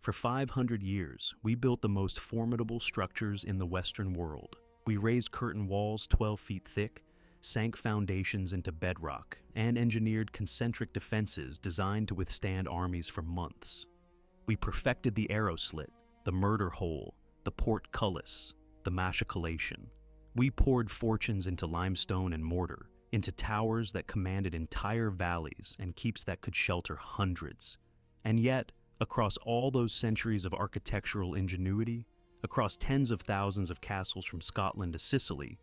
For 500 years, we built the most formidable structures in the Western world. We raised curtain walls 12 feet thick, sank foundations into bedrock, and engineered concentric defenses designed to withstand armies for months. We perfected the arrow slit, the murder hole, the portcullis, the machicalation. We poured fortunes into limestone and mortar, into towers that commanded entire valleys and keeps that could shelter hundreds. And yet, across all those centuries of architectural ingenuity, across tens of thousands of castles from Scotland to Sicily,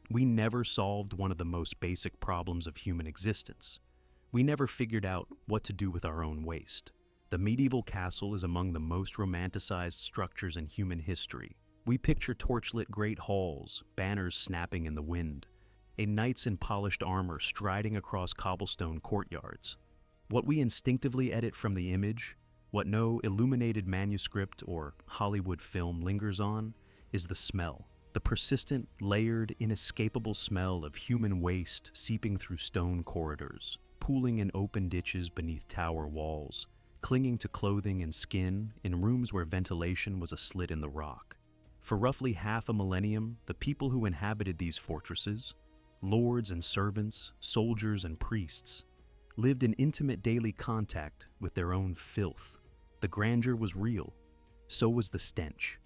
we never solved one of the most basic problems of human existence. We never figured out what to do with our own waste. The medieval castle is among the most romanticized structures in human history. We picture torchlit great halls, banners snapping in the wind, knights in polished armor striding across cobblestone courtyards. What we instinctively edit from the image, what no illuminated manuscript or Hollywood film lingers on, is the smell. The persistent, layered, inescapable smell of human waste seeping through stone corridors, pooling in open ditches beneath tower walls, clinging to clothing and skin in rooms where ventilation was a slit in the rock. For roughly half a millennium, the people who inhabited these fortresses, lords and servants, soldiers and priests, lived in intimate daily contact with their own filth. The grandeur was real, so was the stench.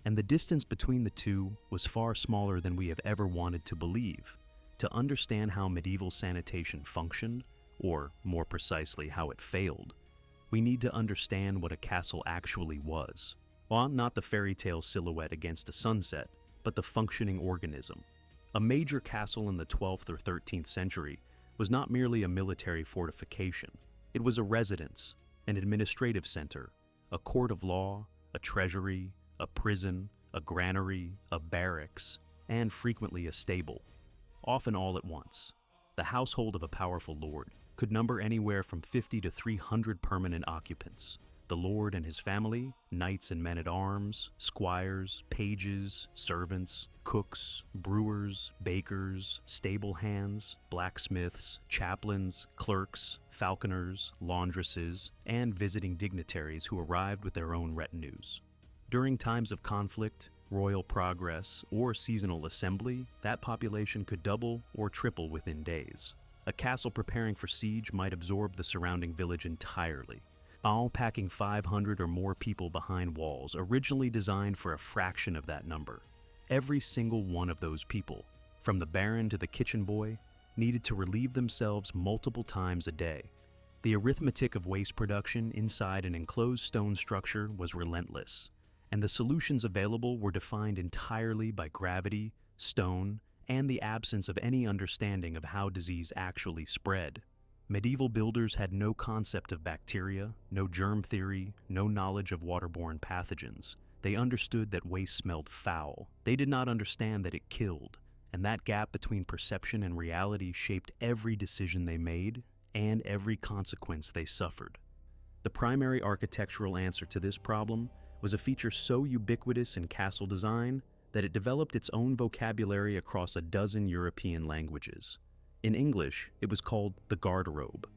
And the distance between the two was far smaller than we have ever wanted to believe. To understand how medieval sanitation functioned, or more precisely how it failed, we need to understand what a castle actually was. Well, not the fairy tale silhouette against a sunset, but the functioning organism. A major castle in the 12th or 13th century was not merely a military fortification. It was a residence, an administrative center, a court of law, a treasury, a prison, a granary, a barracks, and frequently a stable, often all at once. The household of a powerful lord could number anywhere from 50 to 300 permanent occupants. The lord and his family, knights and men-at-arms, squires, pages, servants, cooks, brewers, bakers, stable hands, blacksmiths, chaplains, clerks, falconers, laundresses, and visiting dignitaries who arrived with their own retinues. During times of conflict, royal progress, or seasonal assembly, that population could double or triple within days. A castle preparing for siege might absorb the surrounding village entirely, all packing 500 or more people behind walls originally designed for a fraction of that number. Every single one of those people, from the baron to the kitchen boy, needed to relieve themselves multiple times a day. The arithmetic of waste production inside an enclosed stone structure was relentless, and the solutions available were defined entirely by gravity, stone, and the absence of any understanding of how disease actually spread. Medieval builders had no concept of bacteria, no germ theory, no knowledge of waterborne pathogens. They understood that waste smelled foul. They did not understand that it killed, and that gap between perception and reality shaped every decision they made and every consequence they suffered. The primary architectural answer to this problem was a feature so ubiquitous in castle design that it developed its own vocabulary across a dozen European languages. In English, it was called the garderobe.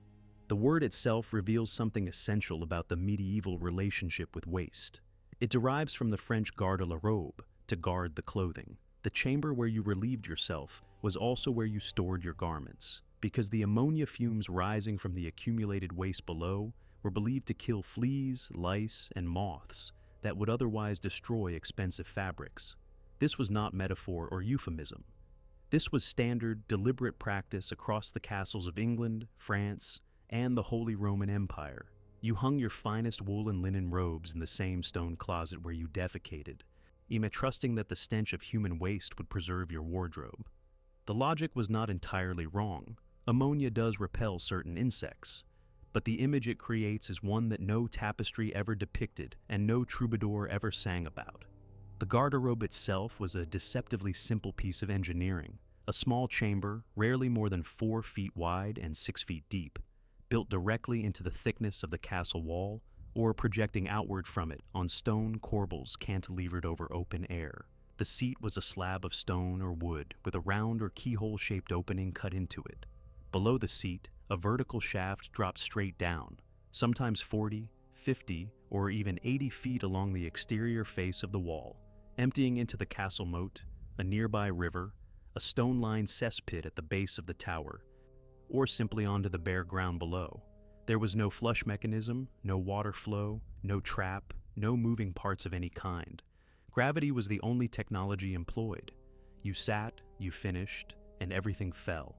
The word itself reveals something essential about the medieval relationship with waste. It derives from the French garde la robe, to guard the clothing. The chamber where you relieved yourself was also where you stored your garments, because the ammonia fumes rising from the accumulated waste below were believed to kill fleas, lice, and moths that would otherwise destroy expensive fabrics. This was not metaphor or euphemism. This was standard, deliberate practice across the castles of England, France, and the Holy Roman Empire. You hung your finest wool and linen robes in the same stone closet where you defecated, trusting that the stench of human waste would preserve your wardrobe. The logic was not entirely wrong. Ammonia does repel certain insects, but the image it creates is one that no tapestry ever depicted and no troubadour ever sang about. The garderobe itself was a deceptively simple piece of engineering, a small chamber, rarely more than 4 feet wide and 6 feet deep, built directly into the thickness of the castle wall or projecting outward from it on stone corbels cantilevered over open air. The seat was a slab of stone or wood with a round or keyhole-shaped opening cut into it. Below the seat, a vertical shaft dropped straight down, sometimes 40, 50, or even 80 feet along the exterior face of the wall, emptying into the castle moat, a nearby river, a stone-lined cesspit at the base of the tower, or simply onto the bare ground below. There was no flush mechanism, no water flow, no trap, no moving parts of any kind. Gravity was the only technology employed. You sat, you finished, and everything fell.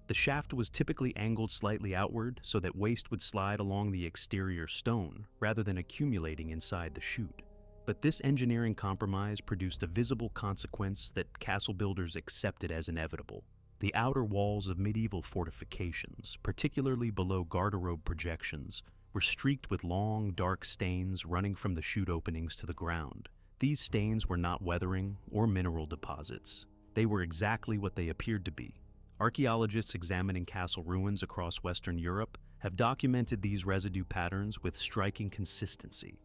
The shaft was typically angled slightly outward so that waste would slide along the exterior stone rather than accumulating inside the chute. But this engineering compromise produced a visible consequence that castle builders accepted as inevitable. The outer walls of medieval fortifications, particularly below garderobe projections, were streaked with long, dark stains running from the chute openings to the ground. These stains were not weathering or mineral deposits. They were exactly what they appeared to be. Archaeologists examining castle ruins across Western Europe have documented these residue patterns with striking consistency.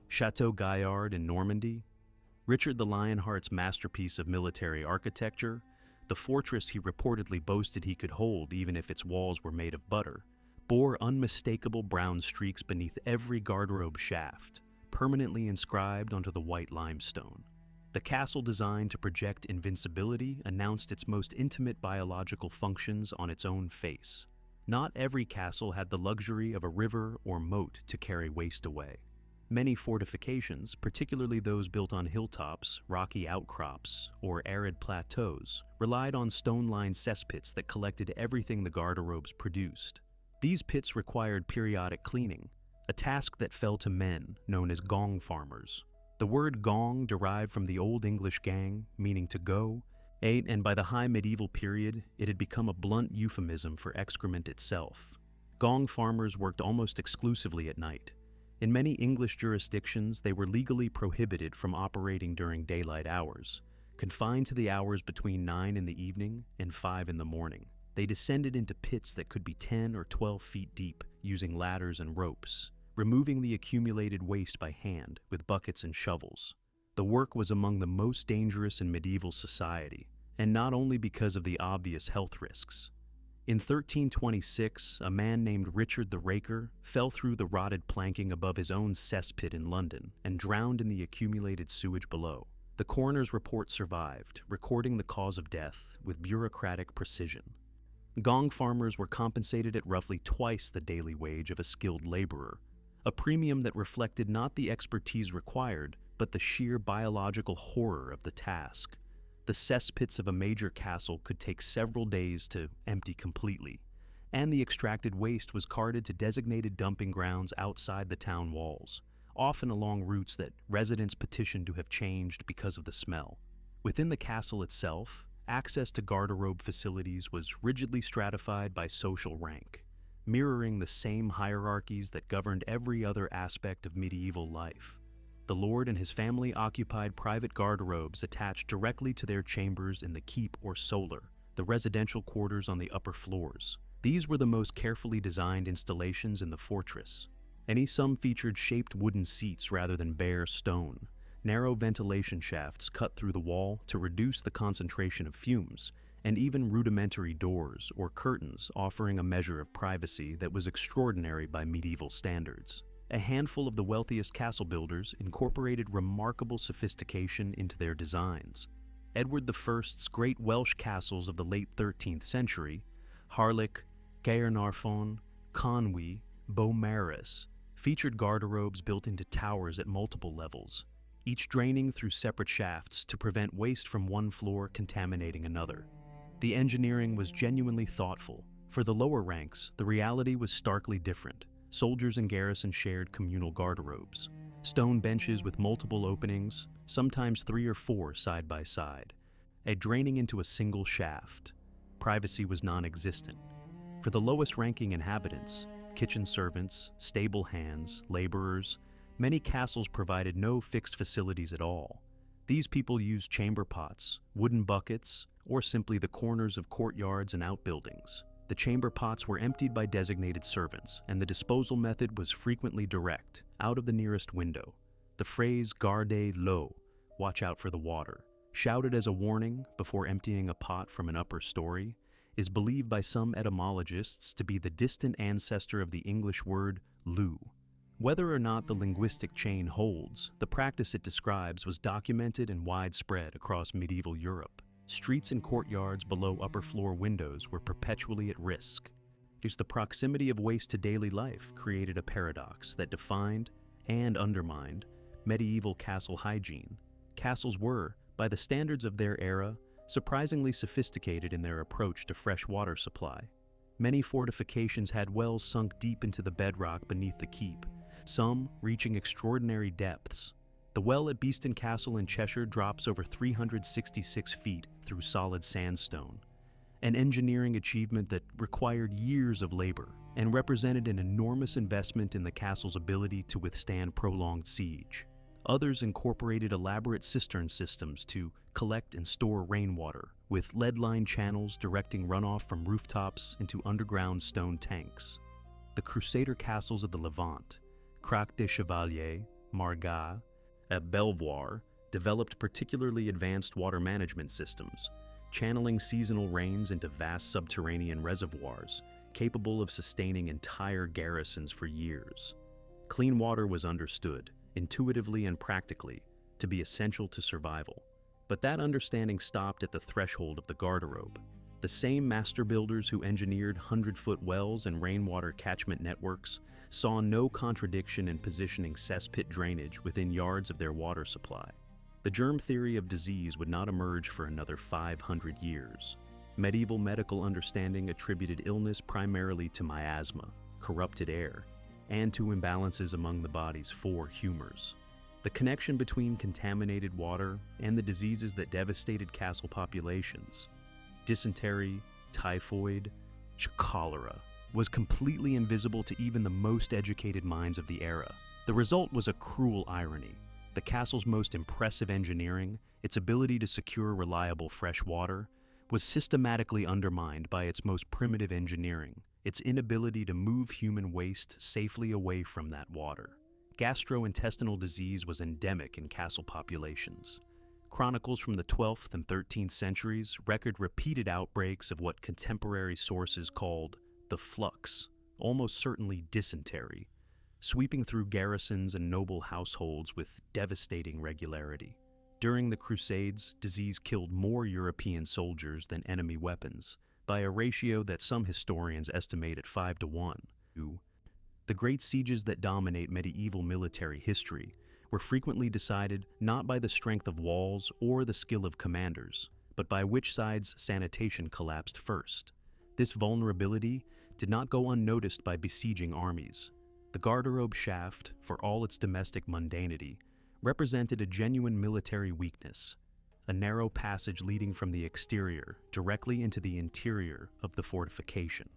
Chateau Gaillard in Normandy, Richard the Lionheart's masterpiece of military architecture, the fortress he reportedly boasted he could hold even if its walls were made of butter, bore unmistakable brown streaks beneath every garderobe shaft, permanently inscribed onto the white limestone. The castle, designed to project invincibility, announced its most intimate biological functions on its own face. Not every castle had the luxury of a river or moat to carry waste away. Many fortifications, particularly those built on hilltops, rocky outcrops, or arid plateaus, relied on stone-lined cesspits that collected everything the garderobes produced. These pits required periodic cleaning, a task that fell to men known as gong farmers. The word gong derived from the Old English gang, meaning to go, and by the high medieval period, it had become a blunt euphemism for excrement itself. Gong farmers worked almost exclusively at night. In many English jurisdictions, they were legally prohibited from operating during daylight hours, confined to the hours between 9 in the evening and 5 in the morning. They descended into pits that could be 10 or 12 feet deep, using ladders and ropes, removing the accumulated waste by hand with buckets and shovels. The work was among the most dangerous in medieval society, and not only because of the obvious health risks. In 1326, a man named Richard the Raker fell through the rotted planking above his own cesspit in London and drowned in the accumulated sewage below. The coroner's report survived, recording the cause of death with bureaucratic precision. Gong farmers were compensated at roughly twice the daily wage of a skilled laborer, a premium that reflected not the expertise required, but the sheer biological horror of the task. The cesspits of a major castle could take several days to empty completely, and the extracted waste was carted to designated dumping grounds outside the town walls, often along routes that residents petitioned to have changed because of the smell. Within the castle itself, access to garderobe facilities was rigidly stratified by social rank, mirroring the same hierarchies that governed every other aspect of medieval life. The lord and his family occupied private garderobes attached directly to their chambers in the keep or solar, the residential quarters on the upper floors. These were the most carefully designed installations in the fortress. Some featured shaped wooden seats rather than bare stone, narrow ventilation shafts cut through the wall to reduce the concentration of fumes, and even rudimentary doors or curtains offering a measure of privacy that was extraordinary by medieval standards. A handful of the wealthiest castle builders incorporated remarkable sophistication into their designs. Edward I's great Welsh castles of the late 13th century, Harlech, Caernarfon, Conwy, Beaumaris, featured garderobes built into towers at multiple levels, each draining through separate shafts to prevent waste from one floor contaminating another. The engineering was genuinely thoughtful. For the lower ranks, the reality was starkly different. Soldiers in garrison shared communal garderobes, stone benches with multiple openings, sometimes 3 or 4 side by side, draining into a single shaft. Privacy was non-existent. For the lowest-ranking inhabitants, kitchen servants, stable hands, laborers, many castles provided no fixed facilities at all. These people used chamber pots, wooden buckets, or simply the corners of courtyards and outbuildings. The chamber pots were emptied by designated servants, and the disposal method was frequently direct, out of the nearest window. The phrase "garde l'eau," watch out for the water, shouted as a warning before emptying a pot from an upper story, is believed by some etymologists to be the distant ancestor of the English word loo. Whether or not the linguistic chain holds, the practice it describes was documented and widespread across medieval Europe. Streets and courtyards below upper-floor windows were perpetually at risk. Just the proximity of waste to daily life created a paradox that defined and undermined medieval castle hygiene. Castles were, by the standards of their era, surprisingly sophisticated in their approach to fresh water supply. Many fortifications had wells sunk deep into the bedrock beneath the keep, some reaching extraordinary depths. The well at Beeston Castle in Cheshire drops over 366 feet through solid sandstone, an engineering achievement that required years of labor and represented an enormous investment in the castle's ability to withstand prolonged siege. Others incorporated elaborate cistern systems to collect and store rainwater, with lead-lined channels directing runoff from rooftops into underground stone tanks. The Crusader castles of the Levant, Crac des Chevaliers, Margat, and Belvoir, developed particularly advanced water management systems, channeling seasonal rains into vast subterranean reservoirs, capable of sustaining entire garrisons for years. Clean water was understood, intuitively and practically, to be essential to survival. But that understanding stopped at the threshold of the garderobe. The same master builders who engineered 100-foot wells and rainwater catchment networks saw no contradiction in positioning cesspit drainage within yards of their water supply. The germ theory of disease would not emerge for another 500 years. Medieval medical understanding attributed illness primarily to miasma, corrupted air, and to imbalances among the body's four humors. The connection between contaminated water and the diseases that devastated castle populations, dysentery, typhoid, cholera, was completely invisible to even the most educated minds of the era. The result was a cruel irony. The castle's most impressive engineering, its ability to secure reliable fresh water, was systematically undermined by its most primitive engineering, its inability to move human waste safely away from that water. Gastrointestinal disease was endemic in castle populations. Chronicles from the 12th and 13th centuries record repeated outbreaks of what contemporary sources called the flux, almost certainly dysentery, sweeping through garrisons and noble households with devastating regularity. During the Crusades, disease killed more European soldiers than enemy weapons, by a ratio that some historians estimate at 5-1. The great sieges that dominate medieval military history were frequently decided not by the strength of walls or the skill of commanders, but by which side's sanitation collapsed first. This vulnerability did not go unnoticed by besieging armies. The garderobe shaft, for all its domestic mundanity, represented a genuine military weakness, a narrow passage leading from the exterior directly into the interior of the fortification.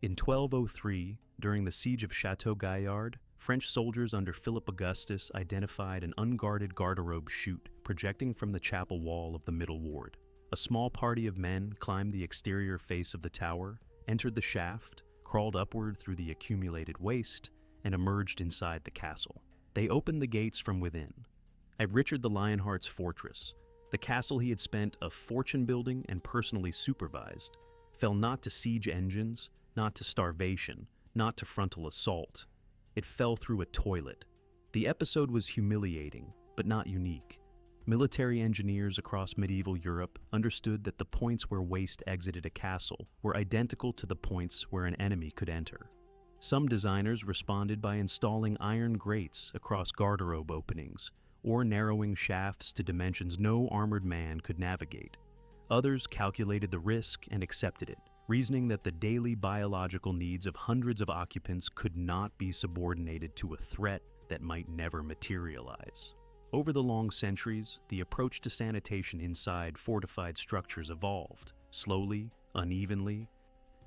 In 1203, during the siege of Château Gaillard, French soldiers under Philip Augustus identified an unguarded garderobe chute projecting from the chapel wall of the middle ward. A small party of men climbed the exterior face of the tower, entered the shaft, crawled upward through the accumulated waste, and emerged inside the castle. They opened the gates from within. At Richard the Lionheart's fortress, the castle he had spent a fortune building and personally supervised, fell not to siege engines, not to starvation, not to frontal assault. It fell through a toilet. The episode was humiliating, but not unique. Military engineers across medieval Europe understood that the points where waste exited a castle were identical to the points where an enemy could enter. Some designers responded by installing iron grates across garderobe openings, or narrowing shafts to dimensions no armored man could navigate. Others calculated the risk and accepted it, reasoning that the daily biological needs of hundreds of occupants could not be subordinated to a threat that might never materialize. Over the long centuries, the approach to sanitation inside fortified structures evolved, slowly, unevenly,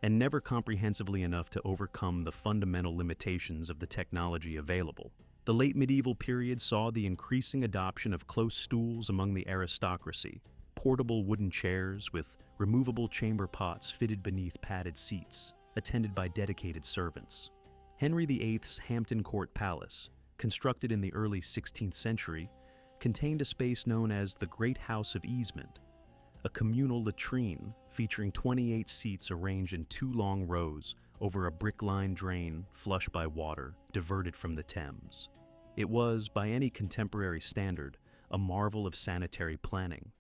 and never comprehensively enough to overcome the fundamental limitations of the technology available. The late medieval period saw the increasing adoption of close stools among the aristocracy, portable wooden chairs with removable chamber pots fitted beneath padded seats, attended by dedicated servants. Henry VIII's Hampton Court Palace, constructed in the early 16th century, contained a space known as the Great House of Easement, a communal latrine featuring 28 seats arranged in 2 long rows, over a brick-lined drain flush by water diverted from the Thames. It was, by any contemporary standard, a marvel of sanitary planning.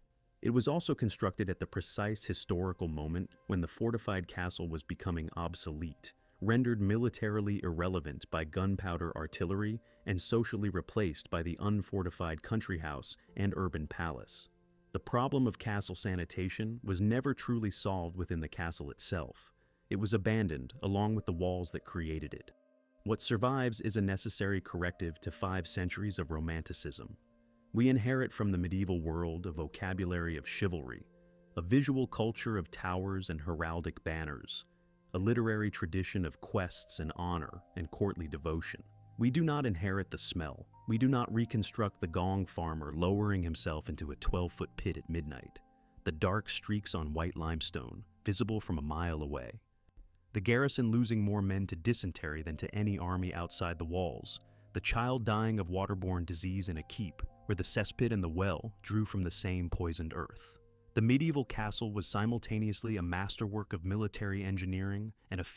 It was also constructed at the precise historical moment when the fortified castle was becoming obsolete, rendered militarily irrelevant by gunpowder artillery and socially replaced by the unfortified country house and urban palace. The problem of castle sanitation was never truly solved within the castle itself. It was abandoned along with the walls that created it. What survives is a necessary corrective to 5 centuries of romanticism. We inherit from the medieval world a vocabulary of chivalry, a visual culture of towers and heraldic banners, a literary tradition of quests and honor and courtly devotion. We do not inherit the smell. We do not reconstruct the gong farmer lowering himself into a 12-foot pit at midnight, the dark streaks on white limestone, visible from a mile away. The garrison losing more men to dysentery than to any army outside the walls, the child dying of waterborne disease in a keep, where the cesspit and the well drew from the same poisoned earth. The medieval castle was simultaneously a masterwork of military engineering and a failure